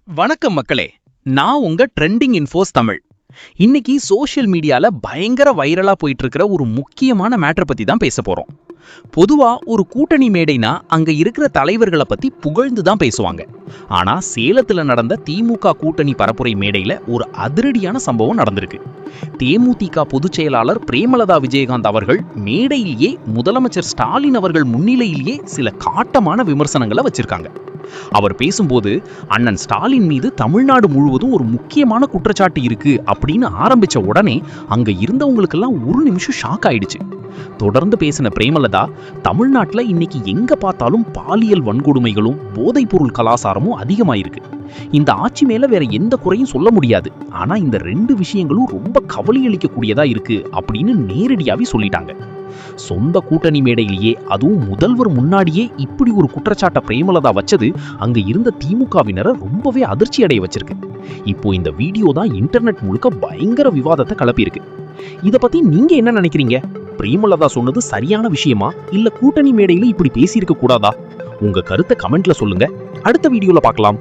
வணக்கம் மக்களே, நான் உங்க ட்ரெண்டிங் இன்ஃபோஸ் தமிழ். இன்னைக்கு சோஷியல் மீடியால பயங்கர வைரலா போயிட்டு இருக்கிற ஒரு முக்கியமான மேட்டர் பத்தி தான் பேச போறோம். பொதுவா ஒரு கூட்டணி மேடைனா அங்க இருக்கிற தலைவர்களை பத்தி புகழ்ந்து தான் பேசுவாங்க. ஆனா சேலத்துல நடந்த திமுக கூட்டணி பரப்புரை மேடையில ஒரு அதிரடியான சம்பவம் நடந்திருக்கு. தேமுதிக பொதுச் செயலாளர் பிரேமலதா விஜயகாந்த் அவர்கள் மேடையிலேயே முதலமைச்சர் ஸ்டாலின் அவர்கள் முன்னிலையிலேயே சில காட்டமான விமர்சனங்களை வச்சிருக்காங்க. அவர் பேசும்போது அண்ணன் ஸ்டாலின் மீது தமிழ்நாடு முழுவதும் ஒரு முக்கியமான குற்றச்சாட்டு இருக்கு அப்படின்னு ஆரம்பிச்ச உடனே அங்க இருந்தவங்களுக்கெல்லாம் ஒரு நிமிஷம் ஷாக் ஆயிடுச்சு. தொடர்ந்து பேசின பிரேமலதா, தமிழ்நாட்டுல இன்னைக்கு எங்க பார்த்தாலும் பாலியல் வன்கொடுமைகளும் போதைப்பொருள் கலாச்சாரமும் அதிகமாயிருக்கு. இந்த ஆட்சி மேல வேற எந்த குறையும் சொல்ல முடியாது. ஆனா இந்த ரெண்டு விஷயங்களும் ரொம்ப கவலை அளிக்கக்கூடியதா இருக்கு அப்படின்னு நேரடியாவே சொல்லிட்டாங்க. சொந்த கூட்டணி மேடையிலேயே, அதுவும் முதல்வர் முன்னாடியே இப்படி ஒரு குற்றச்சாட்டை பிரேமலதா வச்சது அங்க இருந்த திமுகவினரை ரொம்பவே அதிர்ச்சி அடைய வச்சிருக்கு. இப்போ இந்த வீடியோ தான் இன்டர்நெட் முழுக்க பயங்கர விவாதத்தை கிளப்பியிருக்கு. இத பத்தி நீங்க என்ன நினைக்கிறீங்க? பிரேமலதா சொன்னது சரியான விஷயமா, இல்ல கூட்டணி மேடையில இப்படி பேசியிருக்க கூடாதா? உங்க கருத்தை கமெண்ட்ல சொல்லுங்க. அடுத்த வீடியோல பார்க்கலாம்.